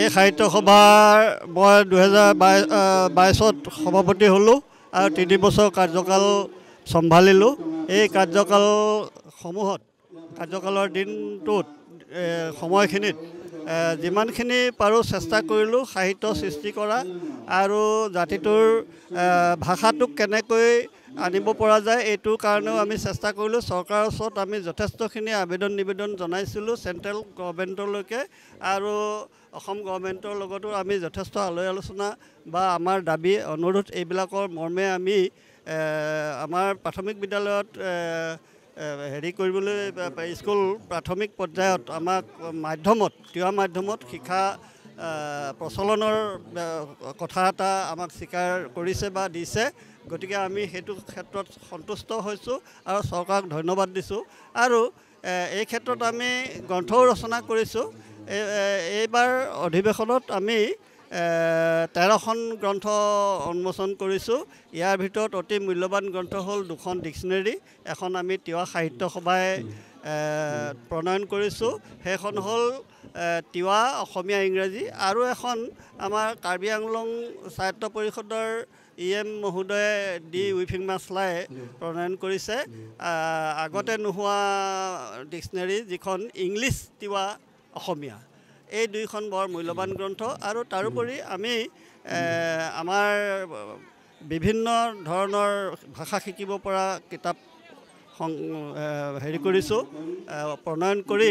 এই সাহিত্য সভাৰ মই 2022ত সভাপতি হ'লোঁ আৰু 3 বছৰ কাৰ্যকাল চম্ভালিলোঁ। এই কাৰ্যকালৰ দিনটোত সময়খিনিত যিমানখিনি পাৰোঁ চেষ্টা কৰিলোঁ সাহিত্য সৃষ্টি কৰা আৰু জাতিটোৰ ভাষাটোক কেনেকৈ আনিব পৰা যায় এইটোৰ কাৰণেও আমি চেষ্টা কৰিলোঁ। চৰকাৰৰ ওচৰত আমি যথেষ্টখিনি নিবেদন জনাইছিলোঁ চেণ্ট্ৰেল গভৰ্ণমেণ্টলৈকে আৰু অসম গভৰ্ণমেণ্টৰ লগতো আমি যথেষ্ট আলোচনা বা আমাৰ দাবী অনুৰোধ এইবিলাকৰ মৰ্মে আমি আমাৰ প্ৰাথমিক বিদ্যালয়ত কৰিবলৈ স্কুল প্ৰাথমিক পৰ্যায়ত আমাক তিৱা মাধ্যমত শিক্ষা প্ৰচলনৰ কথা এটা আমাক স্বীকাৰ কৰিছে বা দিছে। গতিকে আমি সেইটো ক্ষেত্ৰত সন্তুষ্ট হৈছোঁ আৰু চৰকাৰক ধন্যবাদ দিছোঁ। আৰু এই ক্ষেত্ৰত আমি গ্ৰন্থও ৰচনা কৰিছোঁ। এইবাৰ অধিৱেশনত আমি 13খন গ্ৰন্থ উন্মোচন কৰিছোঁ। ইয়াৰ ভিতৰত অতি মূল্যৱান গ্ৰন্থ হ'ল 2খন ডিক্সনেৰী, এখন আমি তিৱা সাহিত্য সভাই প্ৰণয়ন কৰিছোঁ, সেইখন হ'ল তিৱা অসমীয়া ইংৰাজী, আৰু এখন আমাৰ কাৰ্বি আংলং সাহিত্য পৰিষদৰ EM মহোদয়ে ডি উইফিংমাছলাই প্ৰণয়ন কৰিছে। আগতে নোহোৱা ডিক্সনেৰী যিখন ইংলিছ তিৱা অসমীয়া, এই 2খন বৰ মূল্যৱান গ্ৰন্থ। আৰু তাৰোপৰি আমি আমাৰ বিভিন্ন ধৰণৰ ভাষা শিকিব পৰা কিতাপ কৰিছোঁ, প্ৰণয়ন কৰি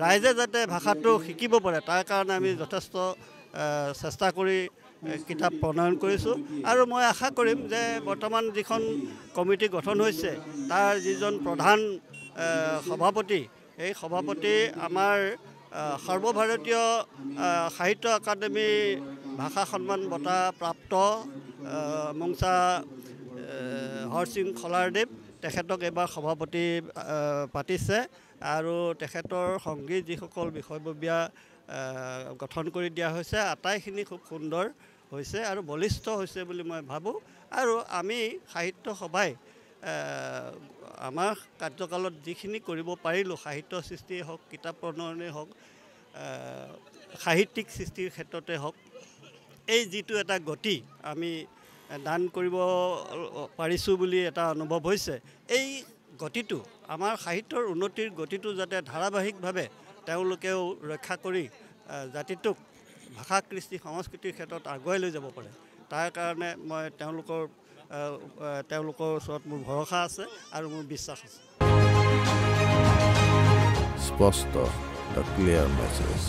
ৰাইজে যাতে ভাষাটো শিকিব পাৰে তাৰ কাৰণে আমি যথেষ্ট চেষ্টা কৰি কিতাপ প্ৰণয়ন কৰিছোঁ। আৰু মই আশা কৰিম যে বৰ্তমান যিখন কমিটি গঠন হৈছে তাৰ যিজন প্ৰধান সভাপতি, এই সভাপতি আমাৰ সৰ্বভাৰতীয় সাহিত্য একাডেমি ভাষা সন্মান বঁটা প্ৰাপ্ত মংচা হৰসিং খলাৰদেৱ, তেখেতক এইবাৰ সভাপতি পাতিছে। আৰু তেখেতৰ সংগী যিসকল বিষয়ববীয়া গঠন কৰি দিয়া হৈছে আটাইখিনি খুব সুন্দৰ হৈছে আৰু বলিষ্ঠ হৈছে বুলি মই ভাবোঁ। আৰু আমি সাহিত্য সভাই আমাৰ কাৰ্যকালত যিখিনি কৰিব পাৰিলোঁ, সাহিত্য সৃষ্টিয়ে হওক, কিতাপ প্ৰণয়নেই হওক, সাহিত্যিক সৃষ্টিৰ ক্ষেত্ৰতে হওক, এই যিটো এটা গতি আমি দান কৰিব পাৰিছোঁ বুলি এটা অনুভৱ হৈছে, এই গতিটো আমাৰ সাহিত্যৰ উন্নতিৰ গতিটো যাতে ধাৰাবাহিকভাৱে তেওঁলোকেও ৰক্ষা কৰি জাতিটোক ভাষা কৃষ্টি সংস্কৃতিৰ ক্ষেত্ৰত আগুৱাই লৈ যাব পাৰে, তাৰ কাৰণে মই তেওঁলোকৰ ওচৰত মোৰ ভৰসা আছে আৰু মোৰ বিশ্বাস আছে। স্পষ্ট, the clear message.